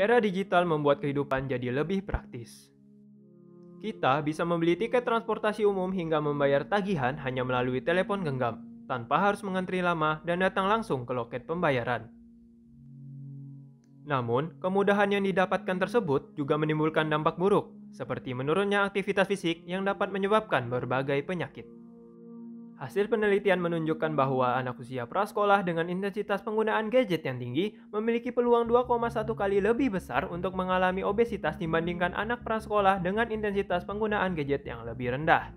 Era digital membuat kehidupan jadi lebih praktis. Kita bisa membeli tiket transportasi umum hingga membayar tagihan hanya melalui telepon genggam, tanpa harus mengantri lama dan datang langsung ke loket pembayaran. Namun, kemudahan yang didapatkan tersebut juga menimbulkan dampak buruk, seperti menurunnya aktivitas fisik yang dapat menyebabkan berbagai penyakit. Hasil penelitian menunjukkan bahwa anak usia prasekolah dengan intensitas penggunaan gadget yang tinggi memiliki peluang 2,1 kali lebih besar untuk mengalami obesitas dibandingkan anak prasekolah dengan intensitas penggunaan gadget yang lebih rendah.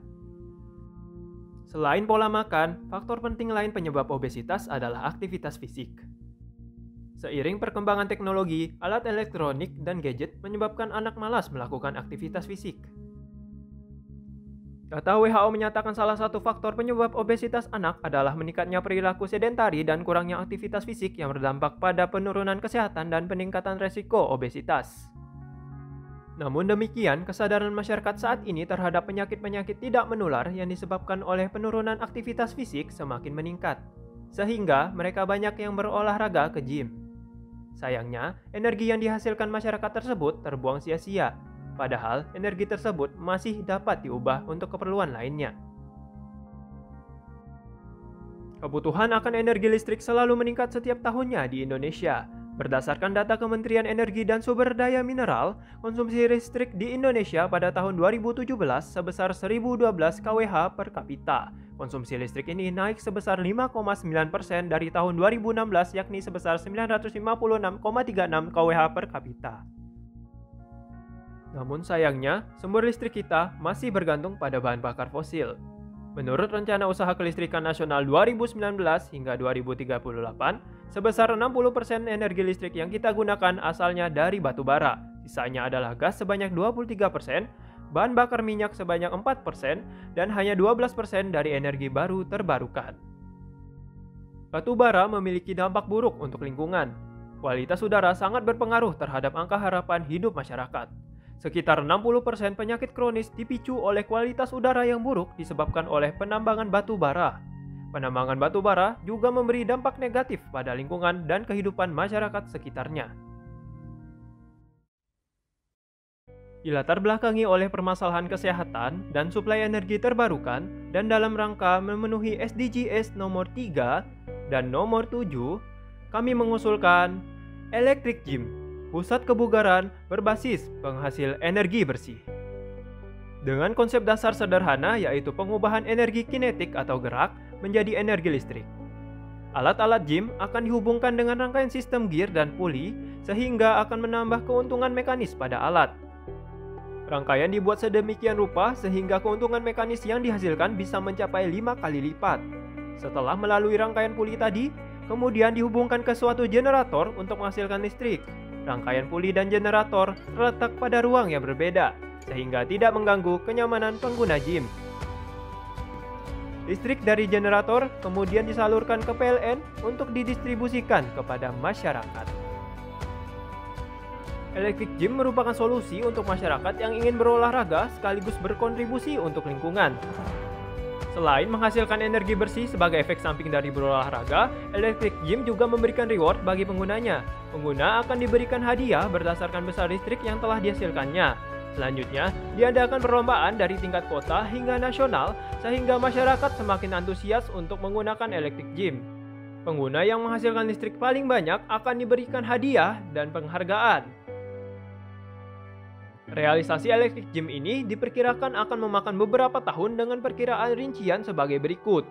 Selain pola makan, faktor penting lain penyebab obesitas adalah aktivitas fisik. Seiring perkembangan teknologi, alat elektronik dan gadget menyebabkan anak malas melakukan aktivitas fisik. Data WHO menyatakan salah satu faktor penyebab obesitas anak adalah meningkatnya perilaku sedentari dan kurangnya aktivitas fisik yang berdampak pada penurunan kesehatan dan peningkatan resiko obesitas. Namun demikian, kesadaran masyarakat saat ini terhadap penyakit-penyakit tidak menular yang disebabkan oleh penurunan aktivitas fisik semakin meningkat, sehingga mereka banyak yang berolahraga ke gym. Sayangnya, energi yang dihasilkan masyarakat tersebut terbuang sia-sia. Padahal, energi tersebut masih dapat diubah untuk keperluan lainnya. Kebutuhan akan energi listrik selalu meningkat setiap tahunnya di Indonesia. Berdasarkan data Kementerian Energi dan Sumber Daya Mineral, konsumsi listrik di Indonesia pada tahun 2017 sebesar 1012 kWh per kapita. Konsumsi listrik ini naik sebesar 5,9% dari tahun 2016 yakni sebesar 956,36 kWh per kapita. Namun sayangnya, sumber listrik kita masih bergantung pada bahan bakar fosil. Menurut Rencana Usaha Kelistrikan Nasional 2019 hingga 2038, sebesar 60% energi listrik yang kita gunakan asalnya dari batu bara. Sisanya adalah gas sebanyak 23%, bahan bakar minyak sebanyak 4%, dan hanya 12% dari energi baru terbarukan. Batu bara memiliki dampak buruk untuk lingkungan. Kualitas udara sangat berpengaruh terhadap angka harapan hidup masyarakat. Sekitar 60% penyakit kronis dipicu oleh kualitas udara yang buruk disebabkan oleh penambangan batu bara. Penambangan batu bara juga memberi dampak negatif pada lingkungan dan kehidupan masyarakat sekitarnya. Dilatar belakangi oleh permasalahan kesehatan dan suplai energi terbarukan dan dalam rangka memenuhi SDGs nomor 3 dan nomor 7, kami mengusulkan Electric Gym, pusat kebugaran berbasis penghasil energi bersih. Dengan konsep dasar sederhana yaitu pengubahan energi kinetik atau gerak menjadi energi listrik. Alat-alat gym akan dihubungkan dengan rangkaian sistem gear dan puli sehingga akan menambah keuntungan mekanis pada alat. Rangkaian dibuat sedemikian rupa sehingga keuntungan mekanis yang dihasilkan bisa mencapai 5 kali lipat. Setelah melalui rangkaian puli tadi, kemudian dihubungkan ke suatu generator untuk menghasilkan listrik. Rangkaian puli dan generator terletak pada ruang yang berbeda, sehingga tidak mengganggu kenyamanan pengguna gym. Listrik dari generator kemudian disalurkan ke PLN untuk didistribusikan kepada masyarakat. Electric Gym merupakan solusi untuk masyarakat yang ingin berolahraga sekaligus berkontribusi untuk lingkungan. Selain menghasilkan energi bersih sebagai efek samping dari berolahraga, Electric Gym juga memberikan reward bagi penggunanya. Pengguna akan diberikan hadiah berdasarkan besar listrik yang telah dihasilkannya. Selanjutnya, diadakan perlombaan dari tingkat kota hingga nasional sehingga masyarakat semakin antusias untuk menggunakan Electric Gym. Pengguna yang menghasilkan listrik paling banyak akan diberikan hadiah dan penghargaan. Realisasi Electric Gym ini diperkirakan akan memakan beberapa tahun dengan perkiraan rincian sebagai berikut.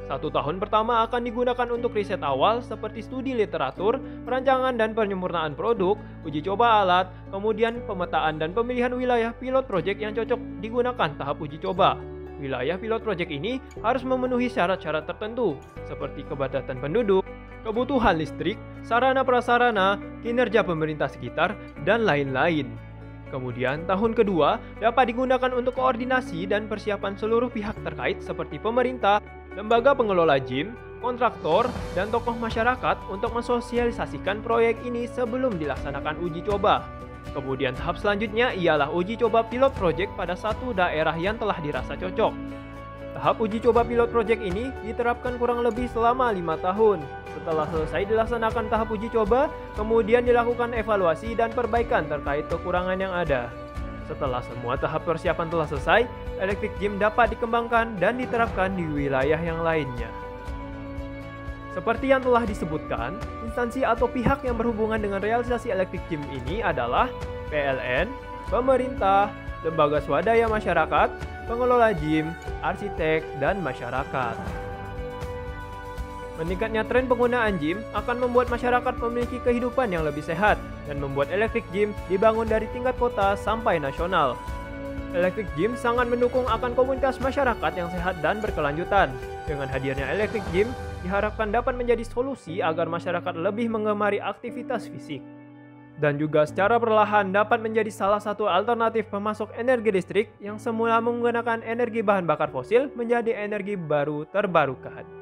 1 tahun pertama akan digunakan untuk riset awal seperti studi literatur, perancangan dan penyempurnaan produk, uji coba alat, kemudian pemetaan dan pemilihan wilayah pilot project yang cocok digunakan tahap uji coba. Wilayah pilot project ini harus memenuhi syarat-syarat tertentu, seperti kepadatan penduduk, kebutuhan listrik, sarana prasarana, kinerja pemerintah sekitar, dan lain-lain. Kemudian, tahun kedua dapat digunakan untuk koordinasi dan persiapan seluruh pihak terkait seperti pemerintah, lembaga pengelola gym, kontraktor, dan tokoh masyarakat untuk mensosialisasikan proyek ini sebelum dilaksanakan uji coba. Kemudian tahap selanjutnya ialah uji coba pilot project pada satu daerah yang telah dirasa cocok. Tahap uji coba pilot project ini diterapkan kurang lebih selama 5 tahun. Setelah selesai dilaksanakan tahap uji coba, kemudian dilakukan evaluasi dan perbaikan terkait kekurangan yang ada. Setelah semua tahap persiapan telah selesai, electric gym dapat dikembangkan dan diterapkan di wilayah yang lainnya. Seperti yang telah disebutkan, instansi atau pihak yang berhubungan dengan realisasi electric gym ini adalah PLN, pemerintah, lembaga swadaya masyarakat, pengelola gym, arsitek, dan masyarakat. Meningkatnya tren penggunaan gym akan membuat masyarakat memiliki kehidupan yang lebih sehat dan membuat electric gym dibangun dari tingkat kota sampai nasional. Electric gym sangat mendukung akan komunitas masyarakat yang sehat dan berkelanjutan. Dengan hadirnya electric gym, diharapkan dapat menjadi solusi agar masyarakat lebih menggemari aktivitas fisik. Dan juga secara perlahan dapat menjadi salah satu alternatif pemasok energi listrik yang semula menggunakan energi bahan bakar fosil menjadi energi baru terbarukan.